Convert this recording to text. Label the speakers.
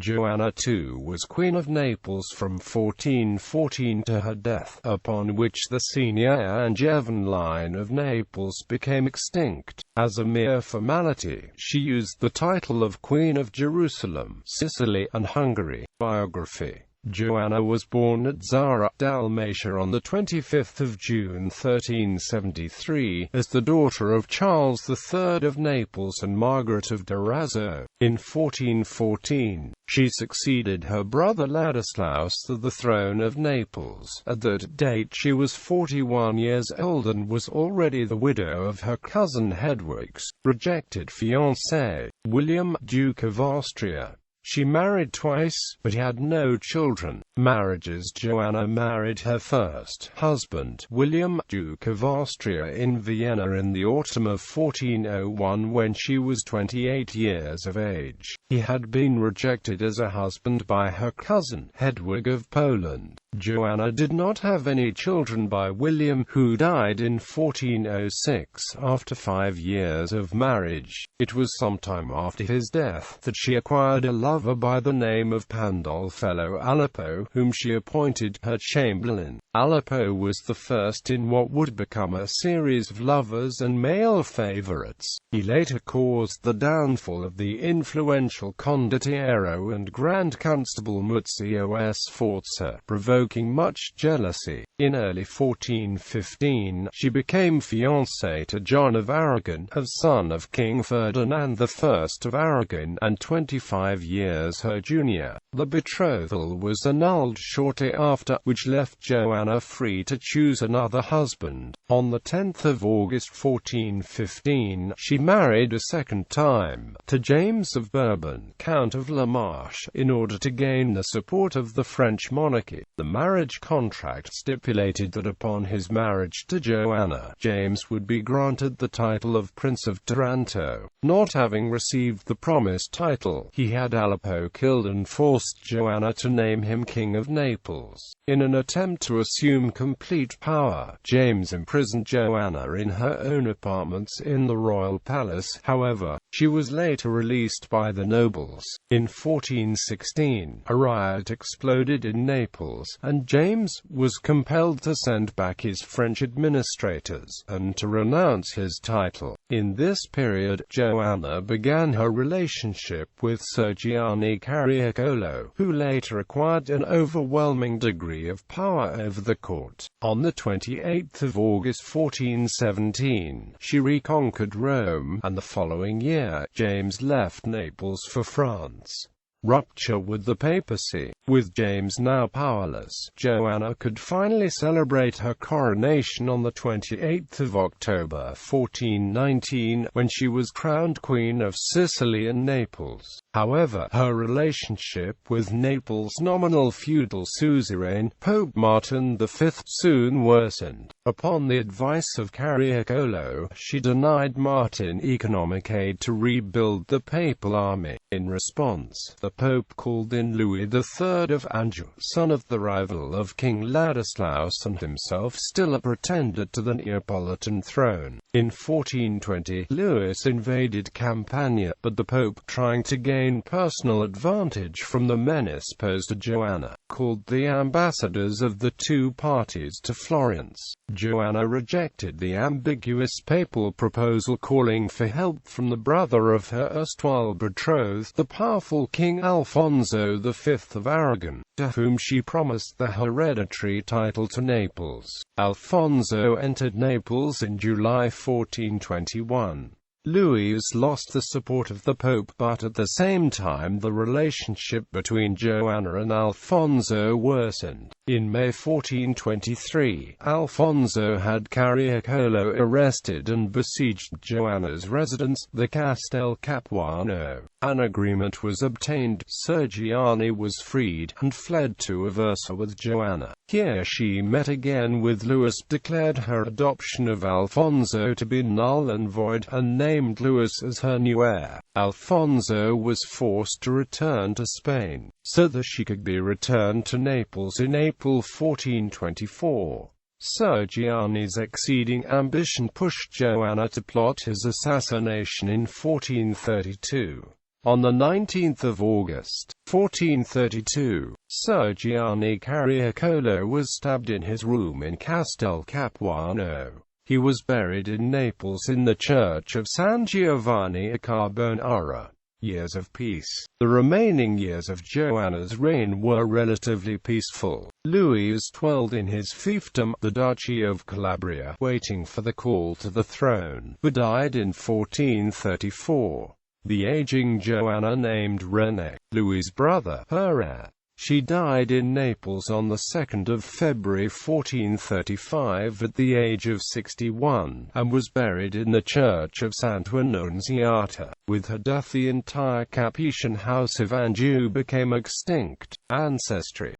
Speaker 1: Joanna II was Queen of Naples from 1414 to her death, upon which the senior Angevin line of Naples became extinct. As a mere formality, she used the title of Queen of Jerusalem, Sicily, and Hungary. Biography. Joanna was born at Zara, Dalmatia on 25 June 1373, as the daughter of Charles III of Naples and Margaret of Durazzo. In 1414, she succeeded her brother Ladislaus to the throne of Naples. At that date she was 41 years old and was already the widow of her cousin Hedwig's rejected fiancé, William, Duke of Austria. She married twice, but had no children. Marriages. Joanna married her first husband, William, Duke of Austria, in Vienna in the autumn of 1401 when she was 28 years of age. He had been rejected as a husband by her cousin, Hedwig of Poland. Joanna did not have any children by William, who died in 1406 after 5 years of marriage. It was sometime after his death that she acquired a lover by the name of Pandolfo Aleppo, whom she appointed her chamberlain. Aleppo was the first in what would become a series of lovers and male favorites. He later caused the downfall of the influential condottiero and Grand Constable Muzio Sforza, provoking much jealousy. In early 1415, she became fiancée to John of Aragon, a son of King Ferdinand I of Aragon, and 25 years her junior. The betrothal was annulled shortly after, which left Joanna free to choose another husband. On the 10th of August 1415, she married a second time, to James of Bourbon, Count of La Marche, in order to gain the support of the French monarchy. The marriage contract stipulated that upon his marriage to Joanna, James would be granted the title of Prince of Taranto. Not having received the promised title, he had Aleppo killed and forced Joanna to name him King of Naples. In an attempt to assume complete power, James imprisoned Joanna in her own apartments in the royal palace. However, she was later released by the nobles. In 1416, a riot exploded in Naples, and James was compelled to send back his French administrators, and to renounce his title. In this period, Joanna began her relationship with Sir Gianni Carriacolo, who later acquired an overwhelming degree of power over the court. On the 28th of August 1417, she reconquered Rome, and the following year, James left Naples for France. Rupture with the papacy. With James now powerless, Joanna could finally celebrate her coronation on the 28th of October 1419, when she was crowned Queen of Sicily and Naples. However, her relationship with Naples' nominal feudal suzerain, Pope Martin V, soon worsened. Upon the advice of Carriacolo, she denied Martin economic aid to rebuild the papal army. In response, the Pope called in Louis III of Anjou, son of the rival of King Ladislaus and himself still a pretender to the Neapolitan throne. In 1420, Louis invaded Campania, but the Pope, trying to gain personal advantage from the menace posed to Joanna, called the ambassadors of the two parties to Florence. Joanna rejected the ambiguous papal proposal calling for help from the brother of her erstwhile betrothed, the powerful King Alfonso V of Aragon, to whom she promised the hereditary title to Naples. Alfonso entered Naples in July 1421. Louis lost the support of the Pope, but at the same time the relationship between Joanna and Alfonso worsened. In May 1423, Alfonso had Carriacolo arrested and besieged Joanna's residence, the Castel Capuano. An agreement was obtained, Sir Gianni was freed, and fled to Aversa with Joanna. Here she met again with Louis, declared her adoption of Alfonso to be null and void, and named Louis as her new heir. Alfonso was forced to return to Spain, so that she could be returned to Naples in April 1424. Sir Gianni's exceeding ambition pushed Joanna to plot his assassination in 1432. On the 19th of August, 1432, Sir Gianni Carriacolo was stabbed in his room in Castel Capuano. He was buried in Naples in the church of San Giovanni a Carbonara. Years of peace. The remaining years of Joanna's reign were relatively peaceful. Louis dwelled in his fiefdom, the Duchy of Calabria, waiting for the call to the throne, but died in 1434. The aging Joanna named René, Louis's brother, her heir. She died in Naples on the 2nd of February 1435 at the age of 61, and was buried in the church of Santa Annunziata. With her death the entire Capetian house of Anjou became extinct. Ancestry.